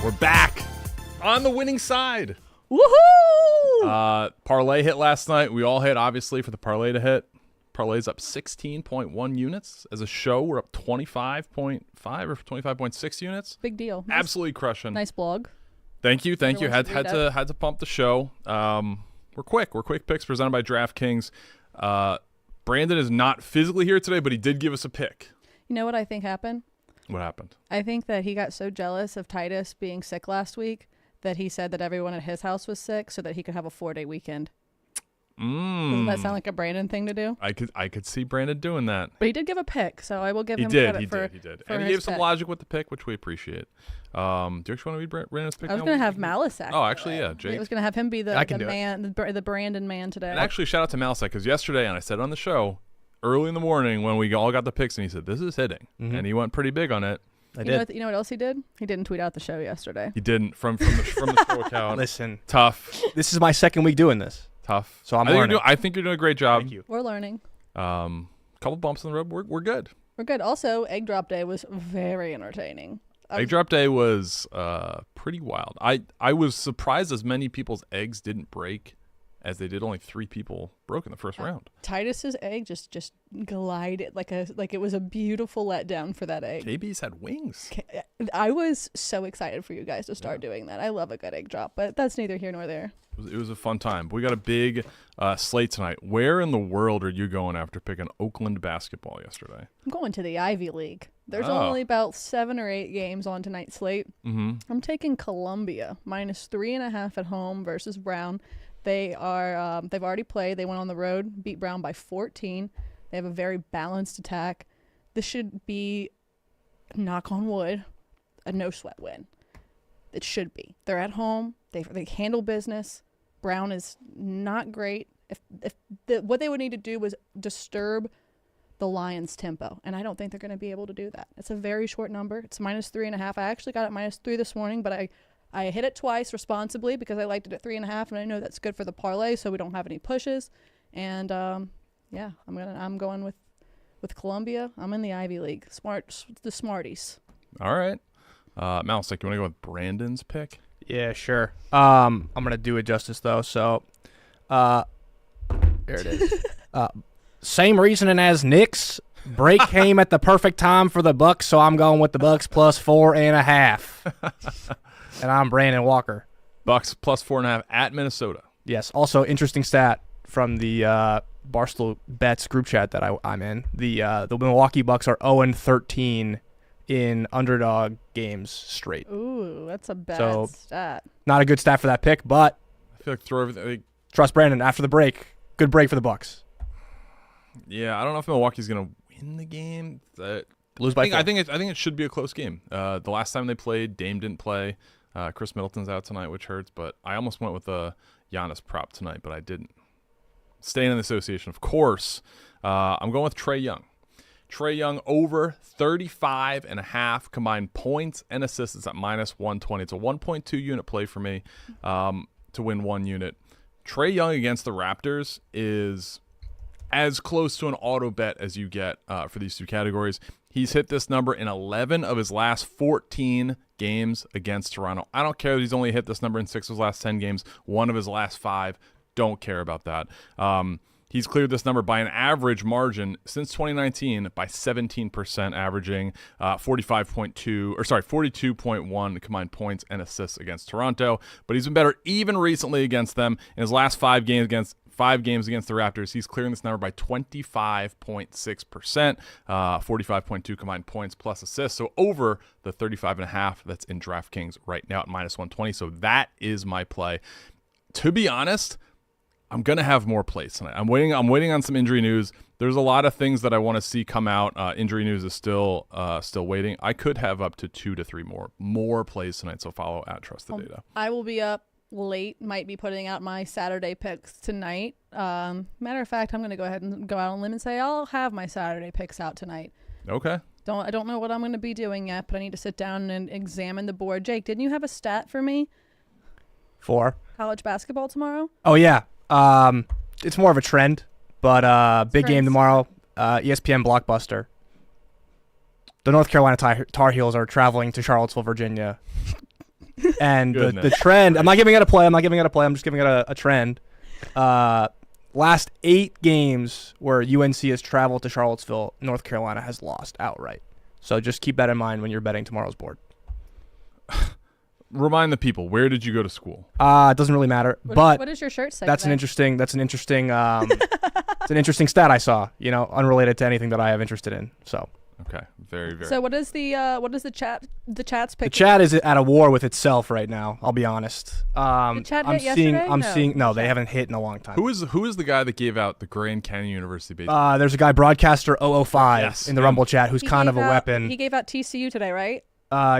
We're back on the winning side. Woohoo! Parlay hit last night. We all hit, obviously, for the parlay to hit. Parlay's up 16.1 units. As a show, we're up 25.5 or 25.6 units. Big deal. Absolutely crushing. Nice blog. Thank you. Everyone Had to pump the show. We're quick. We're quick picks presented by DraftKings. Brandon is not physically here today, but he did give us a pick. You know what I think happened? What happened? I think that he got so jealous of Titus being sick last week that he said that everyone at his house was sick so that he could have a 4-day weekend. Doesn't that sound like a Brandon thing to do? I could see Brandon doing that. But he did give a pick, so I will give him credit for He did. For And he his gave some pick. logic with the pick, which we appreciate. Do you actually want to read Brandon's pick? I was now? going to have Malice actually. Oh, actually, yeah. I Jake. was going to have him be the I can do man, the Brandon man today. And actually, shout out to Malsek, because yesterday, and I said it on the show, early in the morning when we all got the picks, and he said, this is hitting. Mm-hmm. And he went pretty big on it. I You did. know what else he did? He didn't tweet out the show yesterday. He didn't from the show account. Listen, Tough. this is my second week doing this. So I'm learning. I think you're doing a great job. Thank you. We're learning. Couple bumps in the road. We're good. We're good. Also, egg drop day was very entertaining. Egg drop day was pretty wild. I was surprised as many people's eggs didn't break as they did. Only 3 people broke in the first round. Titus's egg just glided like it was a beautiful letdown for that egg. JB's had wings. I was so excited for you guys to start doing that. I love a good egg drop, but that's neither here nor there. It was a fun time. But we got a big slate tonight. Where in the world are you going after picking Oakland basketball yesterday? I'm going to the Ivy League. There's Oh. only about 7 or 8 games on tonight's slate. Mm-hmm. I'm taking Columbia -3.5 at home versus Brown. They are they've already played. They went on the road, beat Brown by 14. They have a very balanced attack. This should be, knock on wood, a no sweat win. It should be. They're at home. They handle business. Brown is not great. What they would need to do was disturb the Lions' tempo, and I don't think they're going to be able to do that. It's a very short number. It's -3.5. I actually got it -3 this morning, but I hit it twice responsibly because I liked it at 3.5, and I know that's good for the parlay, so we don't have any pushes. And yeah, I'm going with Columbia. I'm in the Ivy League. The Smarties. All right. Malsek, you want to go with Brandon's pick? Yeah, sure. I'm gonna do it justice though. So, there it is. Same reasoning as Nick's. Break came at the perfect time for the Bucks, so I'm going with the Bucks +4.5. And I'm Brandon Walker. Bucks +4.5 at Minnesota. Yes. Also, interesting stat from the Barstool Bets group chat that I'm in. The Milwaukee Bucks are 0-13 in underdog games straight. Ooh, that's a bad stat. Not a good stat for that pick, but I feel like throw everything. trust Brandon. After the break, good break for the Bucks. Yeah, I don't know if Milwaukee's gonna win the game. Lose by 4. I think it should be a close game. The last time they played, Dame didn't play. Chris Middleton's out tonight, which hurts. But I almost went with a Giannis prop tonight, but I didn't. Staying in the association, of course. I'm going with Trae Young. Trae Young over 35.5 combined points and assists. It's at -120. It's a 1.2 unit play for me to win 1 unit. Trae Young against the Raptors is as close to an auto bet as you get for these 2 categories. He's hit this number in 11 of his last 14 games against Toronto. I don't care that he's only hit this number in 6 of his last 10 games, 1 of his last 5. Don't care about that. He's cleared this number by an average margin since 2019 by 17%, averaging 42.1 combined points and assists against Toronto. But he's been better even recently against them. In his last 5 games against the Raptors, he's clearing this number by 25.6%, 45.2 combined points plus assists. So over the 35.5 that's in DraftKings right now at -120. So that is my play. To be honest, I'm gonna have more plays tonight. I'm waiting on some injury news. There's a lot of things that I want to see come out. Injury news is still waiting. I could have up to 2 to 3 more plays tonight. So follow at Trust the Data. I will be up late. Might be putting out my Saturday picks tonight. Matter of fact, I'm going to go ahead and go out on a limb and say I'll have my Saturday picks out tonight. Okay. I don't know what I'm going to be doing yet, but I need to sit down and examine the board. Jake, didn't you have a stat for me? For College basketball tomorrow? Oh yeah. It's more of a trend, but big game tomorrow. ESPN Blockbuster. The North Carolina Tar Heels are traveling to Charlottesville, Virginia And the Goodness. trend, I'm not giving it a play. I'm just giving it a trend. Last 8 games where UNC has traveled to Charlottesville, North Carolina has lost outright. So just keep that in mind when you're betting tomorrow's board. Remind the people, where did you go to school? It doesn't really matter. But what does your shirt say? that's an interesting it's an interesting stat I saw, unrelated to anything that I have interested in. So Okay, very, very. So what is the chat's pick? the chat is at a war with itself right now, I'll be honest. The chat hit yesterday? No. They haven't hit in a long time. Who is the guy that gave out the Grand Canyon University baseball? There's a guy, Broadcaster 005, Yes, in the him. Rumble chat, who's kind of a weapon. He gave out TCU today, right?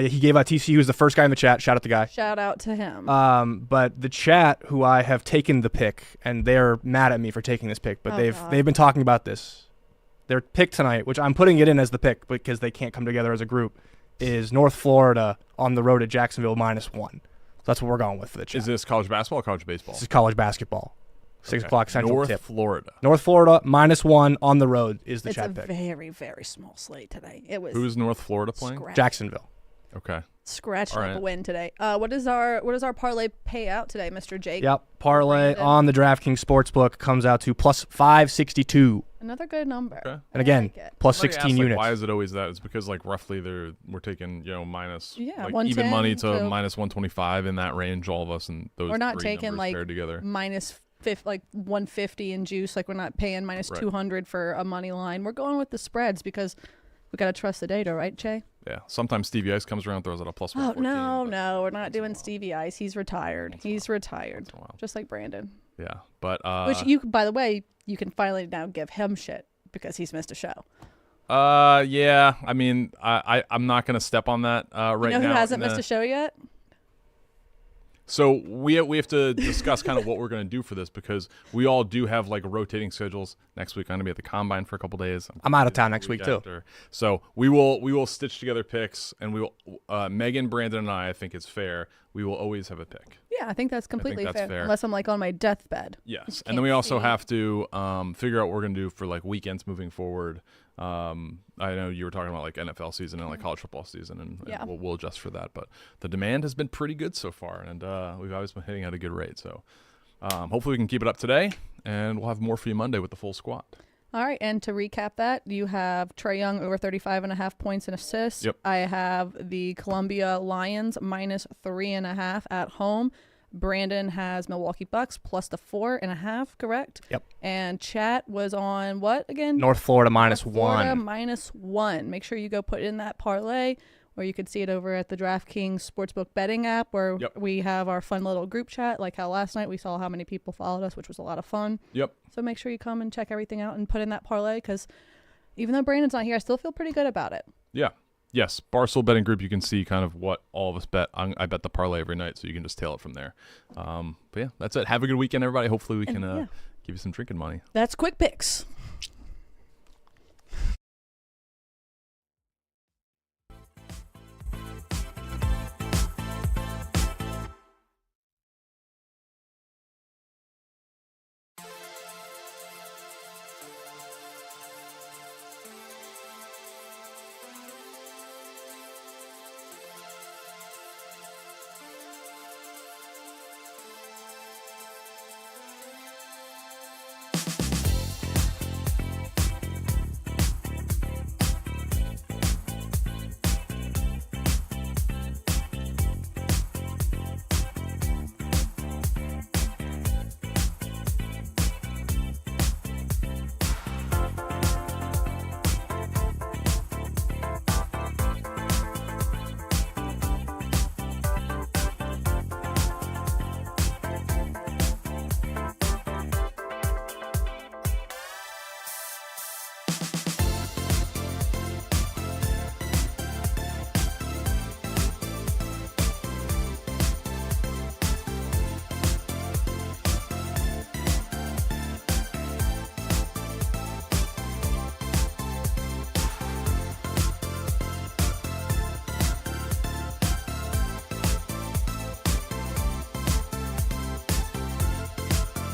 He gave out TCU, who's the first guy in the chat. Shout out the guy. Shout out to him. But the chat, who I have taken the pick, and they're mad at me for taking this pick, but they've been talking about this. Their pick tonight, which I'm putting it in as the pick because they can't come together as a group, is North Florida on the road at Jacksonville -1. So that's what we're going with for the chat. Is this college basketball or college baseball? This is college basketball. 6 o'clock Central North tip. Florida. North Florida -1 on the road is the it's chat a pick. very, very small slate today. It was Who's North Florida playing? Jacksonville. Okay. scratching All up right. a win today. What is our parlay payout today, Mr. Jake? Yep. Parlay Brandon. on the DraftKings Sportsbook comes out to plus 562. Another good number. Okay. And again, I like it. plus Somebody 16 asked, units. Why is it always that? It's because roughly we're taking minus Yeah, even 110 money to to- minus 125 in that range. All of us and those. We're not three taking numbers paired together. minus 150 in juice. We're not paying minus Right. 200 for a money line. We're going with the spreads because we gotta trust the data, right, Jay? Yeah. Sometimes Stevie Ice comes around and throws out a plus Oh 114. no, we're not once in a doing while. Stevie Ice. He's retired. He's retired, Once in a while. just like Brandon. Yeah, but Which you, by the way, you can finally now give him shit because he's missed a show. yeah. I mean, I'm not gonna step on that right now. You know who hasn't missed a show yet? So we have to discuss kind of what we're going to do for this because we all do have rotating schedules. Next week I'm going to be at the combine for a couple days. I'm out of town next week, too. after. So we will stitch together picks, and we will Megan, Brandon, and I think it's fair. We will always have a pick. Yeah, I think that's completely that's fair. Unless I'm on my deathbed. Yes, and then we also have to figure out what we're going to do for weekends moving forward. I know you were talking about NFL season and college football season, and Yeah. we'll adjust for that. But the demand has been pretty good so far, and we've always been hitting at a good rate. So hopefully we can keep it up today, and we'll have more for you Monday with the full squad. All right, and to recap that, you have Trae Young over 35.5 points and assists. Yep. I have the Columbia Lions minus 3.5 at home. Brandon has Milwaukee Bucks plus the 4.5, correct? Yep. And Chat was on what again? North Florida Florida -1. -1. Make sure you go put in that parlay, or you could see it over at the DraftKings Sportsbook betting app, where Yep. we have our fun little group chat, like how last night we saw how many people followed us, which was a lot of fun. Yep. So make sure you come and check everything out and put in that parlay, because even though Brandon's not here, I still feel pretty good about it. Yeah. Yes. Barstool betting group. You can see kind of what all of us bet. I bet the parlay every night, so you can just tail it from there. But yeah, that's it. Have a good weekend, everybody. Hopefully we can yeah. give you some drinking money. That's Quick Picks.